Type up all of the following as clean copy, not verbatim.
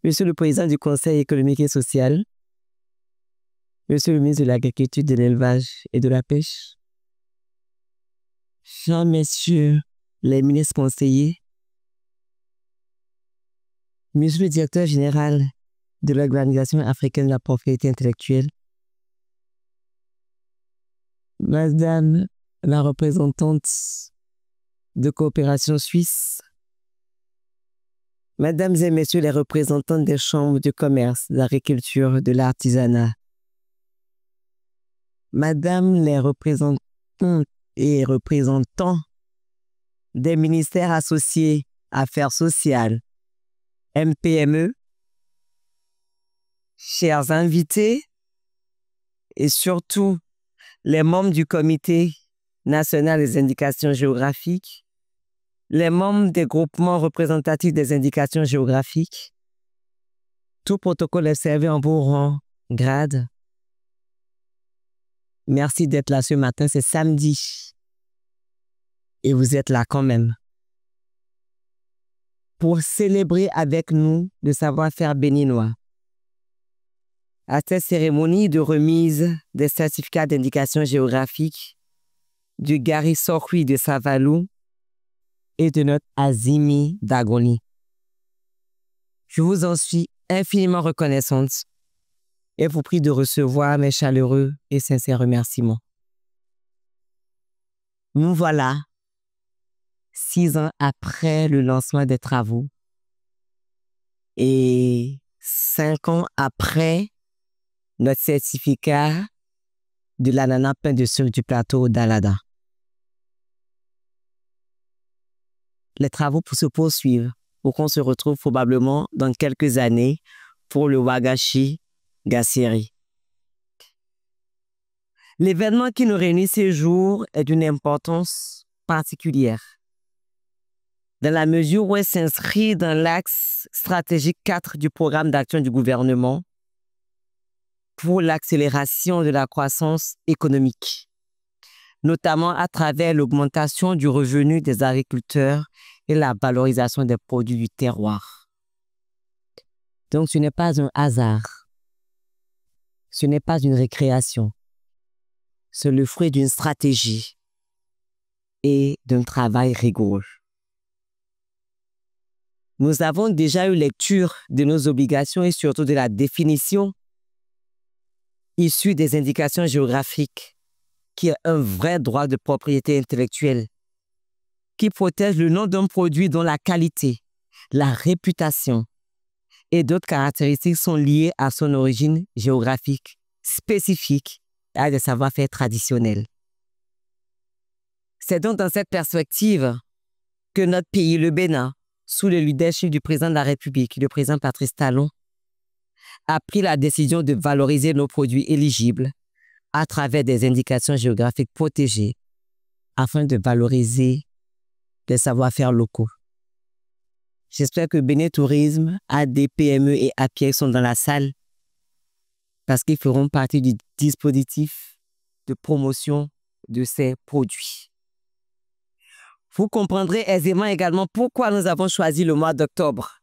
Monsieur le Président du Conseil économique et social, Monsieur le ministre de l'Agriculture, de l'Élevage et de la Pêche, chers messieurs les ministres conseillers, Monsieur le directeur général de l'Organisation africaine de la propriété intellectuelle, Madame la représentante de coopération suisse, Mesdames et Messieurs les représentants des chambres de commerce, de l'agriculture, de l'artisanat, Madame les représentantes et représentants des ministères associés Affaires sociales, MPME, chers invités et surtout les membres du Comité national des indications géographiques, les membres des groupements représentatifs des indications géographiques, tout protocole observé en vos rangs, grades. Merci d'être là ce matin, c'est samedi. Et vous êtes là quand même. Pour célébrer avec nous le savoir-faire béninois. À cette cérémonie de remise des certificats d'indication géographique du Gari Sorhui de Savalou et de notre Azimi d'Agoni. Je vous en suis infiniment reconnaissante et vous prie de recevoir mes chaleureux et sincères remerciements. Nous voilà, 6 ans après le lancement des travaux et 5 ans après notre certificat de l'ananas pain de sucre du plateau d'Alada. Les travaux se poursuivent pour qu'on se retrouve probablement dans quelques années pour le Wagashi Gassiri. L'événement qui nous réunit ces jours est d'une importance particulière, dans la mesure où elle s'inscrit dans l'axe stratégique 4 du programme d'action du gouvernement pour l'accélération de la croissance économique, notamment à travers l'augmentation du revenu des agriculteurs et la valorisation des produits du terroir. Donc ce n'est pas un hasard, ce n'est pas une récréation, c'est le fruit d'une stratégie et d'un travail rigoureux. Nous avons déjà eu lecture de nos obligations et surtout de la définition issue des indications géographiques, qui est un vrai droit de propriété intellectuelle, qui protège le nom d'un produit dont la qualité, la réputation et d'autres caractéristiques sont liées à son origine géographique spécifique et à des savoir-faire traditionnels. C'est donc dans cette perspective que notre pays, le Bénin, sous le leadership du président de la République, le président Patrice Talon, a pris la décision de valoriser nos produits éligibles à travers des indications géographiques protégées afin de valoriser les savoir-faire locaux. J'espère que Bénin Tourisme, AD, PME et APIEC sont dans la salle parce qu'ils feront partie du dispositif de promotion de ces produits. Vous comprendrez aisément également pourquoi nous avons choisi le mois d'octobre,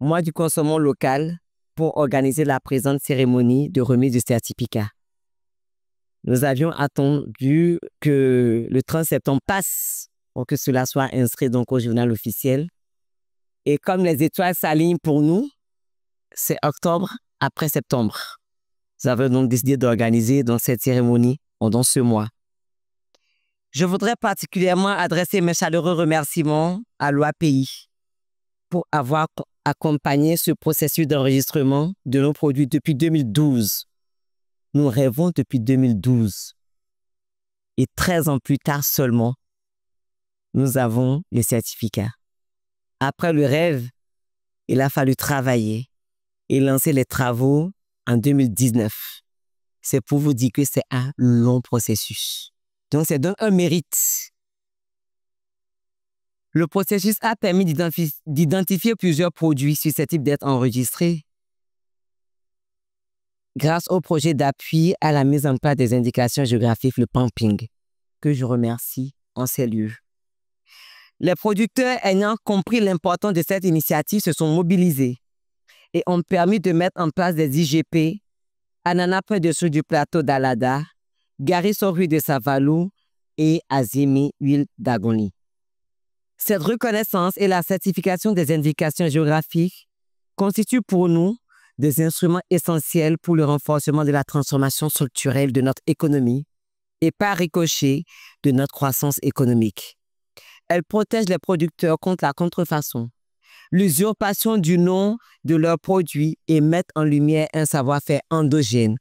mois du consommation local, pour organiser la présente cérémonie de remise du certificat. Nous avions attendu que le 30 septembre passe pour que cela soit inscrit donc au journal officiel. Et comme les étoiles s'alignent pour nous, c'est octobre après septembre. Nous avons donc décidé d'organiser donc cette cérémonie pendant ce mois. Je voudrais particulièrement adresser mes chaleureux remerciements à l'OAPI pour avoir accompagné ce processus d'enregistrement de nos produits depuis 2012. Nous rêvons depuis 2012. Et 13 ans plus tard seulement, nous avons les certificats. Après le rêve, il a fallu travailler et lancer les travaux en 2019. C'est pour vous dire que c'est un long processus. Donc, c'est donc un mérite. Le processus a permis d'identifier plusieurs produits susceptibles d'être enregistrés grâce au projet d'appui à la mise en place des indications géographiques, le PAMPING, que je remercie en ces lieux. Les producteurs ayant compris l'importance de cette initiative se sont mobilisés et ont permis de mettre en place des IGP à Nana près dessous du plateau d'Alada, Gari-Sorui de Savalou et Azimi Huile d'Agoni. Cette reconnaissance et la certification des indications géographiques constituent pour nous des instruments essentiels pour le renforcement de la transformation structurelle de notre économie et par ricochet de notre croissance économique. Elles protègent les producteurs contre la contrefaçon, l'usurpation du nom de leurs produits et mettent en lumière un savoir-faire endogène,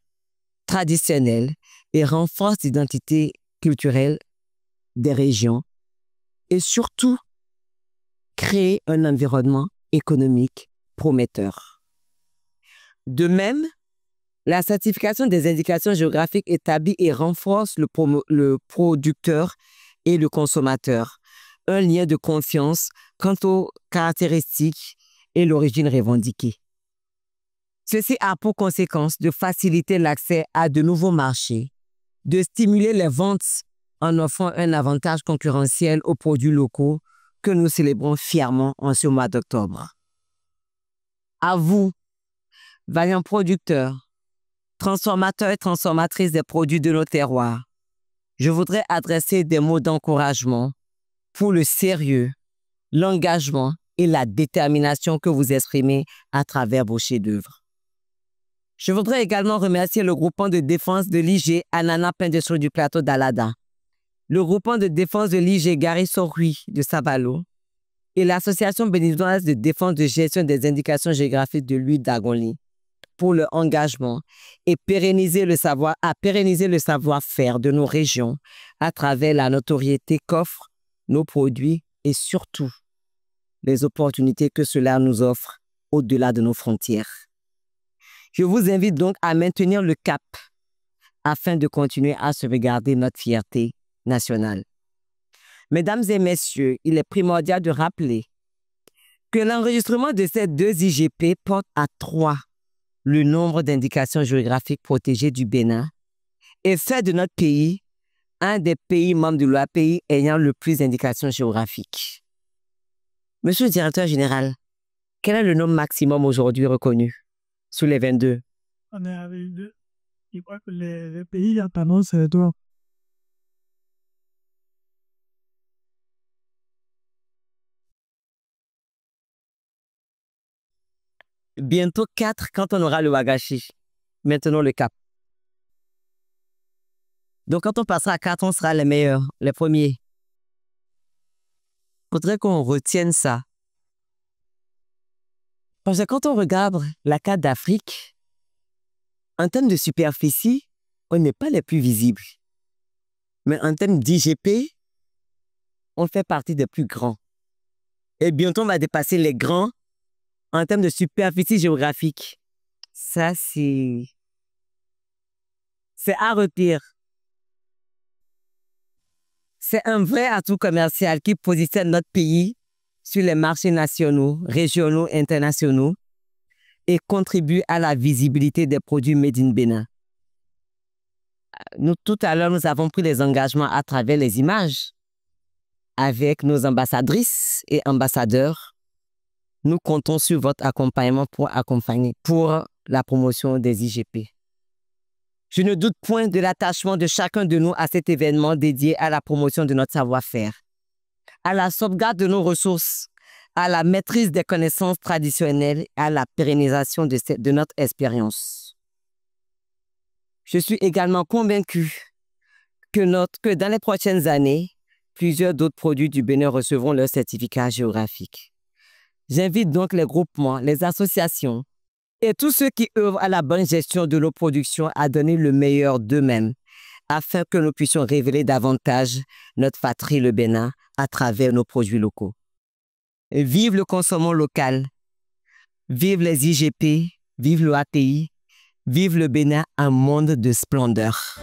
traditionnel et renforcent l'identité culturelle des régions et surtout créent un environnement économique prometteur. De même, la certification des indications géographiques établit et renforce le producteur et le consommateur, un lien de confiance quant aux caractéristiques et l'origine revendiquée. Ceci a pour conséquence de faciliter l'accès à de nouveaux marchés, de stimuler les ventes en offrant un avantage concurrentiel aux produits locaux que nous célébrons fièrement en ce mois d'octobre. À vous, vaillants producteurs, transformateurs et transformatrices des produits de nos terroirs, je voudrais adresser des mots d'encouragement pour le sérieux, l'engagement et la détermination que vous exprimez à travers vos chefs-d'œuvre. Je voudrais également remercier le groupement de défense de l'IG Anana Pendesro du plateau d'Alada, le groupement de défense de l'IG Gari-Sorui de Sabalo et l'association béninoise de défense de gestion des indications géographiques de l'huile d'Agoni pour leur engagement et pérenniser le savoir-faire de nos régions à travers la notoriété qu'offrent nos produits et surtout les opportunités que cela nous offre au-delà de nos frontières. Je vous invite donc à maintenir le cap afin de continuer à sauvegarder notre fierté nationale. Mesdames et messieurs, il est primordial de rappeler que l'enregistrement de ces 2 IGP porte à 3 le nombre d'indications géographiques protégées du Bénin et fait de notre pays un des pays membres de l'OAPI ayant le plus d'indications géographiques. Monsieur le directeur général, quel est le nombre maximum aujourd'hui reconnu sous les 22? On est avec 2. Je crois que les pays en tendance, c'est 3. Bientôt 4 quand on aura le Wagashi. Maintenant le cap. Donc quand on passera à 4, on sera les meilleurs, les premiers. Il faudrait qu'on retienne ça. Parce que quand on regarde la carte d'Afrique, en termes de superficie, on n'est pas les plus visibles. Mais en termes d'IGP, on fait partie des plus grands. Et bientôt, on va dépasser les grands en termes de superficie géographique. Ça, c'est à retenir. C'est un vrai atout commercial qui positionne notre pays sur les marchés nationaux, régionaux, internationaux et contribue à la visibilité des produits made in Bénin. Tout à l'heure, nous avons pris les engagements à travers les images avec nos ambassadrices et ambassadeurs. Nous comptons sur votre accompagnement pour la promotion des IGP. Je ne doute point de l'attachement de chacun de nous à cet événement dédié à la promotion de notre savoir-faire, à la sauvegarde de nos ressources, à la maîtrise des connaissances traditionnelles et à la pérennisation de notre expérience. Je suis également convaincu que dans les prochaines années, plusieurs d'autres produits du Bénin recevront leur certificat géographique. J'invite donc les groupements, les associations et tous ceux qui œuvrent à la bonne gestion de nos productions à donner le meilleur d'eux-mêmes afin que nous puissions révéler davantage notre patrie, le Bénin, à travers nos produits locaux. Et vive le consommant local, vive les IGP, vive l'OAPI, vive le Bénin, un monde de splendeur.